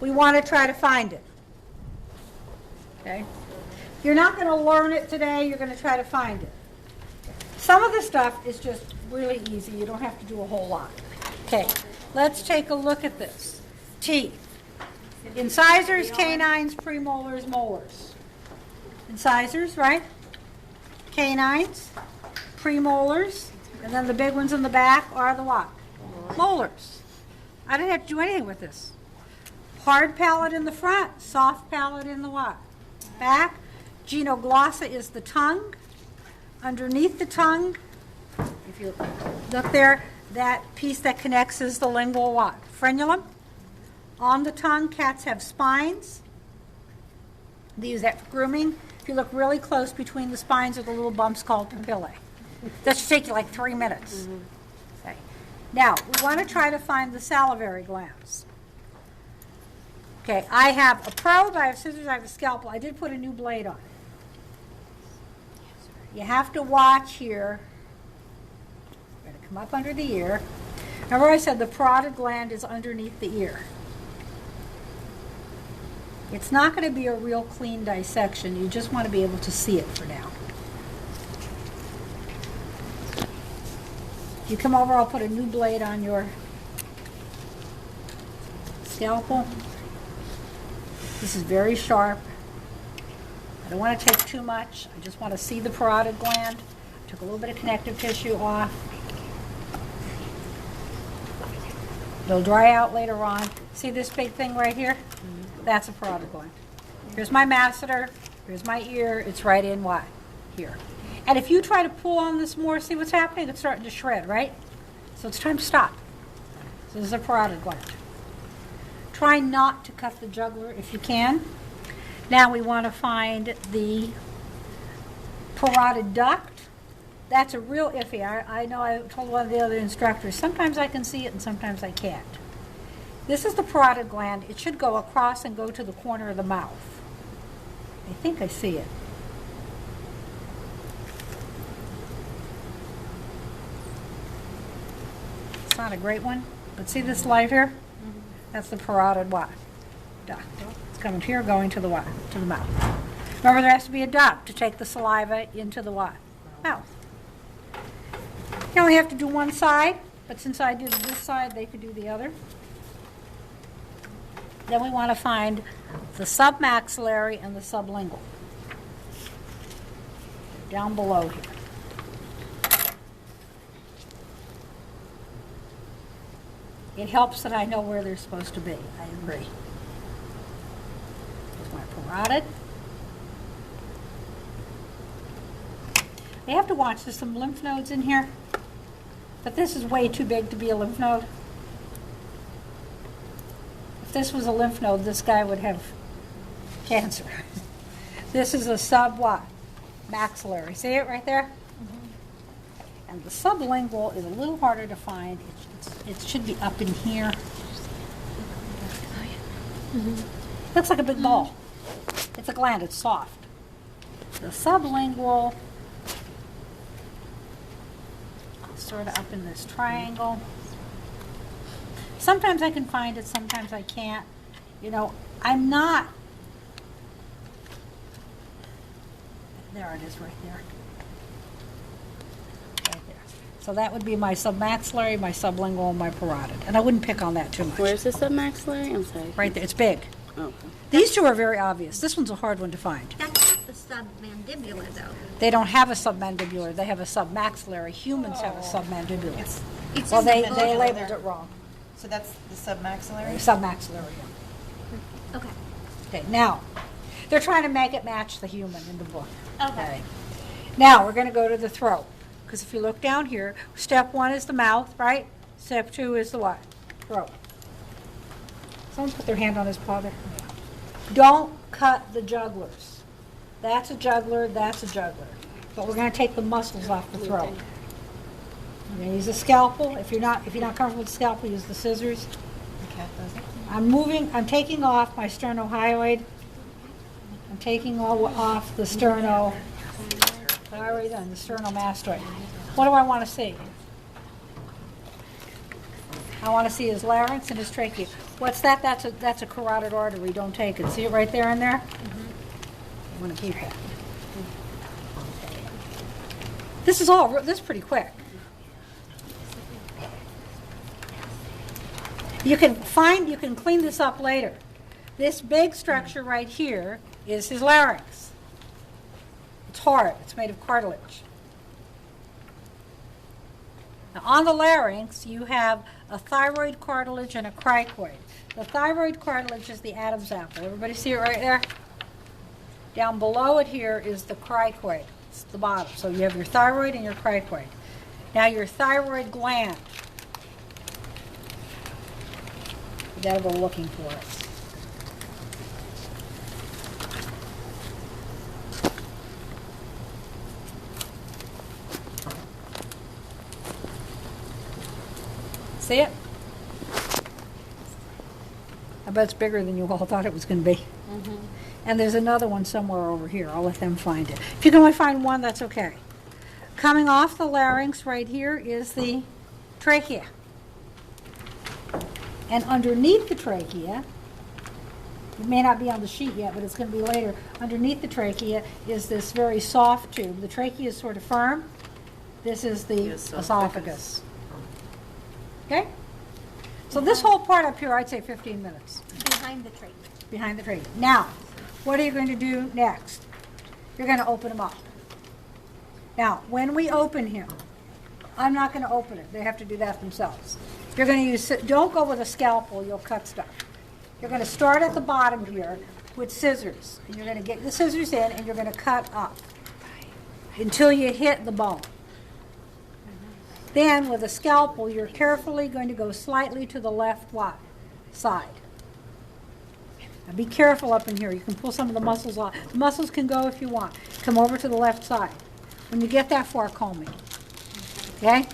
We want to try to find it. Okay? You're not going to learn it today, you're going to try to find it. Some of the stuff is just really easy. You don't have to do a whole lot. Okay, let's take a look at this. Teeth. Incisors, canines, premolars, molars. Incisors, right? Canines, premolars, and then the big ones in the back are the what? Molars. I didn't have to do anything with this. Hard palate in the front, soft palate in the what? Back. Genoglossa is the tongue. Underneath the tongue, if you look there, that piece that connects is the lingual what? Frenulum. On the tongue, cats have spines. They use that for grooming. If you look really close, between the spines are the little bumps called papillae. That should take you like 3 minutes. Okay. Now, we want to try to find the salivary glands. Okay, I have a probe, I have scissors, I have a scalpel. I did put a new blade on. You have to watch here. We're going to come up under the ear. Remember I said the parotid gland is underneath the ear. It's not going to be a real clean dissection. You just want to be able to see it for now. If you come over, I'll put a new blade on your scalpel. This is very sharp. I don't want to take too much. I just want to see the parotid gland. I took a little bit of connective tissue off. It'll dry out later on. See this big thing right here? That's a parotid gland. Here's my masseter. Here's my ear. It's right in what? Here. And if you try to pull on this more, see what's happening? It's starting to shred, right? So it's time to stop. So this is a parotid gland. Try not to cut the jugular if you can. Now we want to find the parotid duct. That's a real iffy. I know I told one of the other instructors, sometimes I can see it and sometimes I can't. This is the parotid gland. It should go across and go to the corner of the mouth. I think I see it. It's not a great one, but see this light here? That's the parotid what? Duct. It's coming here, going to the what? To the mouth. Remember, there has to be a duct to take the saliva into the what? Mouth. You only have to do one side, but since I did this side, they could do the other. Then we want to find the submaxillary and the sublingual. Down below here. It helps that I know where they're supposed to be. I agree. Here's my parotid. They have to watch. There's some lymph nodes in here. But this is way too big to be a lymph node. If this was a lymph node, this guy would have cancer. This is a sub what? Maxillary. See it right there? And the sublingual is a little harder to find. It should be up in here. Looks like a big ball. It's a gland. It's soft. The sublingual is sort of up in this triangle. Sometimes I can find it. Sometimes I can't. You know, I'm not. There it is right there. So that would be my submaxillary, my sublingual, and my parotid. And I wouldn't pick on that too much. Where's the submaxillary? I'm sorry. Right there. It's big. Oh, okay. These two are very obvious. This one's a hard one to find. That's not the submandibular, though. They don't have a submandibular. They have a submaxillary. Humans have a submandibular. It's Well, in the they book. labeled it wrong. So that's the submaxillary? Submaxillary. Okay. Okay, now, they're trying to make it match the human in the book. Okay. Now, we're going to go to the throat. Because if you look down here, step 1 is the mouth, right? Step 2 is the what? Throat. Someone put their hand on his paw there. Don't cut the jugulars. That's a jugular, that's a jugular. But we're going to take the muscles off the throat. I'm going to use a scalpel. If you're not comfortable with the scalpel, use the scissors. I'm taking off my sternohyoid. I'm taking off the sterno. I already done the sternomastoid. What do I want to see? I want to see his larynx and his trachea. What's that? That's a carotid artery. Don't take it. See it right there and there? You want to keep that. This is pretty quick. You can clean this up later. This big structure right here is his larynx. It's hard. It's made of cartilage. Now, on the larynx, you have a thyroid cartilage and a cricoid. The thyroid cartilage is the Adam's apple. Everybody see it right there? Down below it here is the cricoid. It's the bottom. So you have your thyroid and your cricoid. Now your thyroid gland. You gotta go looking for it. See it? I bet it's bigger than you all thought it was going to be. And there's another one somewhere over here. I'll let them find it. If you can only find one, that's okay. Coming off the larynx right here is the trachea. And underneath the trachea, it may not be on the sheet yet, but it's going to be later. Underneath the trachea is this very soft tube. The trachea is sort of firm. This is the esophagus. Okay? So this whole part up here, I'd say 15 minutes. Behind the trachea. Behind the trachea. Now, what are you going to do next? You're going to open him up. Now, when we open him, I'm not going to open it. They have to do that themselves. You're going to use, don't go with a scalpel, you'll cut stuff. You're going to start at the bottom here with scissors. And you're going to get the scissors in and you're going to cut up until you hit the bone. Then, with a scalpel, you're carefully going to go slightly to the left side. Now be careful up in here. You can pull some of the muscles off. The muscles can go if you want. Come over to the left side. When you get that far, call me. Okay?